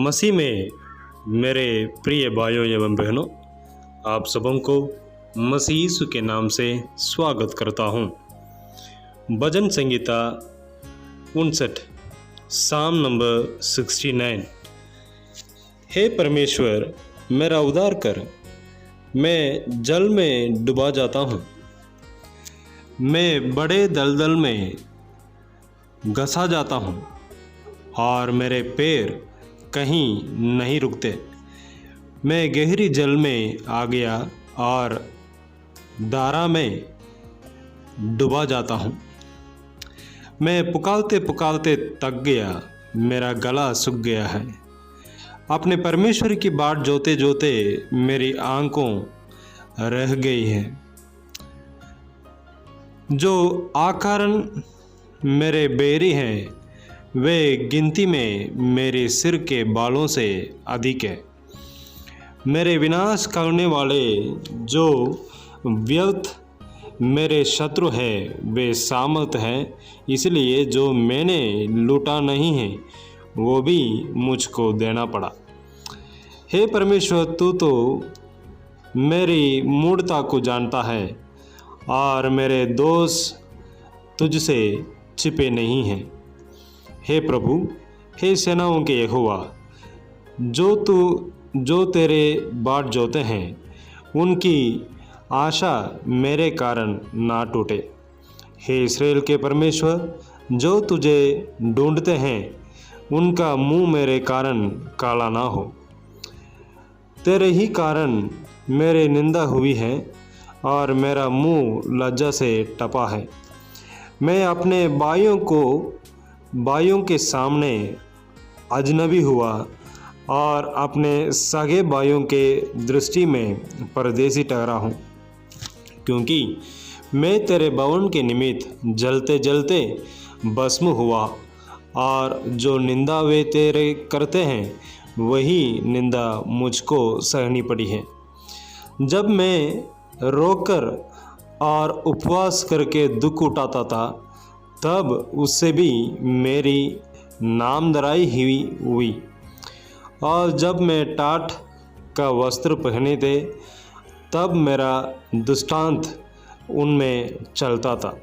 मसीह में मेरे प्रिय भाइयों एवं बहनों, आप सबों को मसीह यीशु के नाम से स्वागत करता हूँ। भजन संगीता 59 साम नंबर 69। हे परमेश्वर मेरा उद्धार कर, मैं जल में डूबा जाता हूँ, मैं बड़े दलदल में घसा जाता हूँ और मेरे पैर कहीं नहीं रुकते। मैं गहरी जल में आ गया और दारा में डूबा जाता हूँ। मैं पुकारते पुकारते थक गया, मेरा गला सूख गया है। अपने परमेश्वर की बाट जोते जोते मेरी आंखों रह गई है। जो आकारण मेरे बैरी हैं वे गिनती में मेरे सिर के बालों से अधिक है। मेरे विनाश करने वाले जो व्यर्थ मेरे शत्रु हैं वे सामर्थ हैं, इसलिए जो मैंने लूटा नहीं है वो भी मुझको देना पड़ा। हे परमेश्वर, तू तो मेरी मूढ़ता को जानता है और मेरे दोष तुझसे छिपे नहीं हैं। हे प्रभु, हे सेनाओं के यहोवा, जो तेरे बाट जोते हैं उनकी आशा मेरे कारण ना टूटे। हे इस्राएल के परमेश्वर, जो तुझे ढूंढते हैं उनका मुंह मेरे कारण काला ना हो। तेरे ही कारण मेरी निंदा हुई है और मेरा मुंह लज्जा से टपा है। मैं अपने भाइयों के सामने अजनबी हुआ और अपने सगे भाइयों के दृष्टि में परदेसी ठहरा हूँ, क्योंकि मैं तेरे भवन के निमित्त जलते जलते भस्म हुआ और जो निंदा वे तेरे करते हैं वही निंदा मुझको सहनी पड़ी है। जब मैं रोकर और उपवास करके दुख उठाता था तब उससे भी मेरी नामधराई हुई और जब मैं टाट का वस्त्र पहने थे तब मेरा दृष्टांत उनमें चलता था।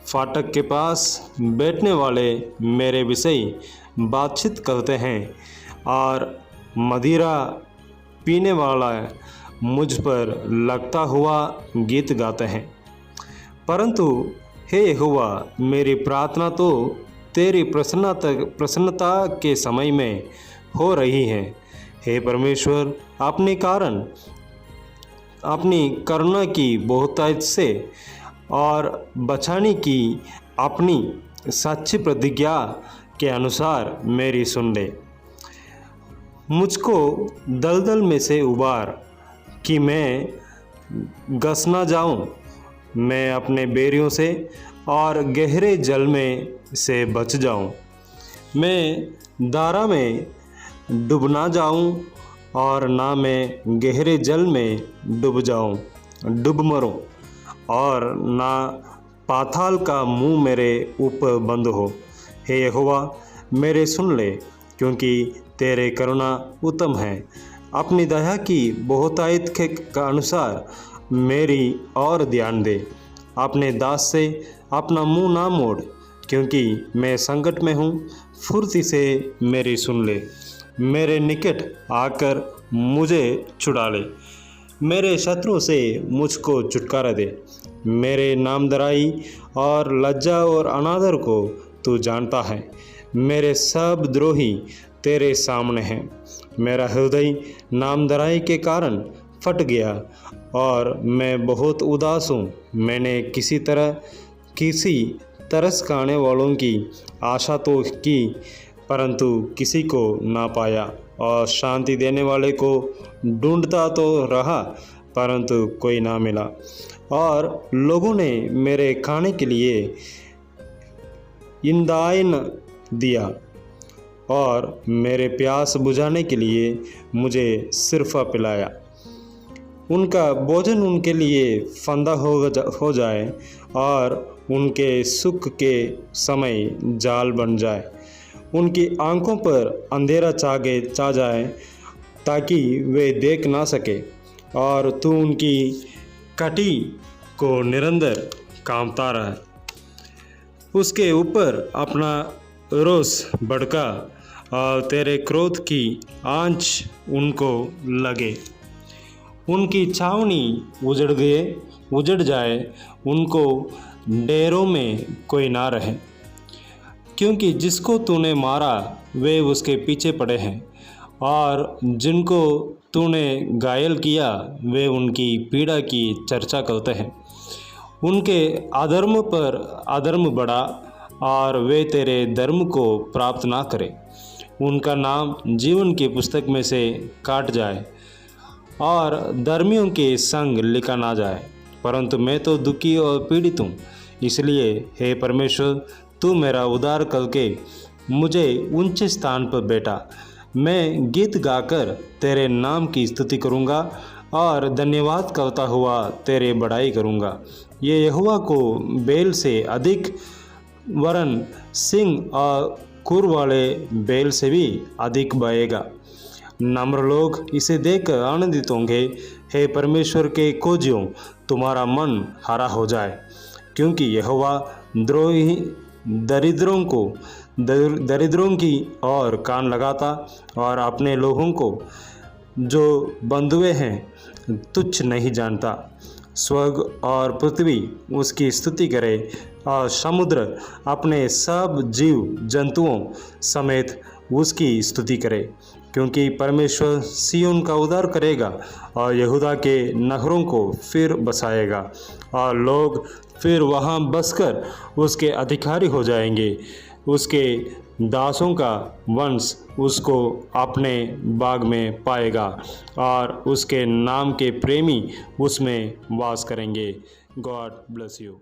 फाटक के पास बैठने वाले मेरे विषय बातचीत करते हैं और मदिरा पीने वाला मुझ पर लगता हुआ गीत गाते हैं। परंतु हे यहोवा, मेरी प्रार्थना तो तेरी प्रसन्नता के समय में हो रही है। हे परमेश्वर, अपने कारण अपनी करुणा की बहुतायत से और बचाने की अपनी सच्ची प्रतिज्ञा के अनुसार मेरी सुन ले। मुझको दलदल में से उबार कि मैं घस ना जाऊं। मैं अपने बैरियों से और गहरे जल में से बच जाऊं। मैं दारा में डूब ना जाऊं और ना मैं गहरे जल में डूब मरूं और ना पाताल का मुंह मेरे ऊपर बंद हो। हे यहोवा, मेरे सुन ले, क्योंकि तेरे करुणा उत्तम है। अपनी दया की बहुतायत के अनुसार मेरी और ध्यान दे। अपने दास से अपना मुंह ना मोड़, क्योंकि मैं संकट में हूँ। फुर्ती से मेरी सुन ले, मेरे निकट आकर मुझे छुड़ा ले। मेरे शत्रुओं से मुझको छुटकारा दे। मेरे नामधराई और लज्जा और अनादर को तू जानता है। मेरे सब द्रोही तेरे सामने हैं। मेरा हृदय नामधराई के कारण फट गया और मैं बहुत उदास हूँ। मैंने किसी तरस खाने वालों की आशा तो की, परंतु किसी को ना पाया, और शांति देने वाले को ढूंढता तो रहा, परंतु कोई ना मिला। और लोगों ने मेरे खाने के लिए ईंधन दिया और मेरे प्यास बुझाने के लिए मुझे सिरफा पिलाया। उनका भोजन उनके लिए फंदा हो जाए और उनके सुख के समय जाल बन जाए। उनकी आंखों पर अंधेरा छा जाए ताकि वे देख ना सके, और तू उनकी कटी को निरंतर कांपता रहे। उसके ऊपर अपना रोष भड़का और तेरे क्रोध की आंच उनको लगे। उनकी छावनी उजड़ जाए, उनको डेरों में कोई ना रहे, क्योंकि जिसको तूने मारा वे उसके पीछे पड़े हैं, और जिनको तूने घायल किया वे उनकी पीड़ा की चर्चा करते हैं। उनके अधर्म पर अधर्म बढ़ा और वे तेरे धर्म को प्राप्त ना करें। उनका नाम जीवन की पुस्तक में से काट जाए और धर्मियों के संग लिखा ना जाए। परंतु मैं तो दुखी और पीड़ित हूँ, इसलिए हे परमेश्वर, तू मेरा उद्धार करके मुझे ऊंचे स्थान पर बैठा। मैं गीत गाकर तेरे नाम की स्तुति करूँगा और धन्यवाद करता हुआ तेरे बड़ाई करूँगा। ये यहोवा को बैल से अधिक, वरन सिंह और खुर वाले बैल से भी अधिक बहेगा। नम्र लोग इसे देखकर आनंदित होंगे। हे परमेश्वर के खोजियों, तुम्हारा मन हरा हो जाए, क्योंकि यहोवा द्रोही दरिद्रों की ओर कान लगाता और अपने लोगों को जो बंधुए हैं तुच्छ नहीं जानता। स्वर्ग और पृथ्वी उसकी स्तुति करे और समुद्र अपने सब जीव जंतुओं समेत उसकी स्तुति करे, क्योंकि परमेश्वर सिय्योन का उद्धार करेगा और यहूदा के नगरों को फिर बसाएगा, और लोग फिर वहाँ बसकर उसके अधिकारी हो जाएंगे। उसके दासों का वंश उसको अपने बाग में पाएगा और उसके नाम के प्रेमी उसमें वास करेंगे। God bless you.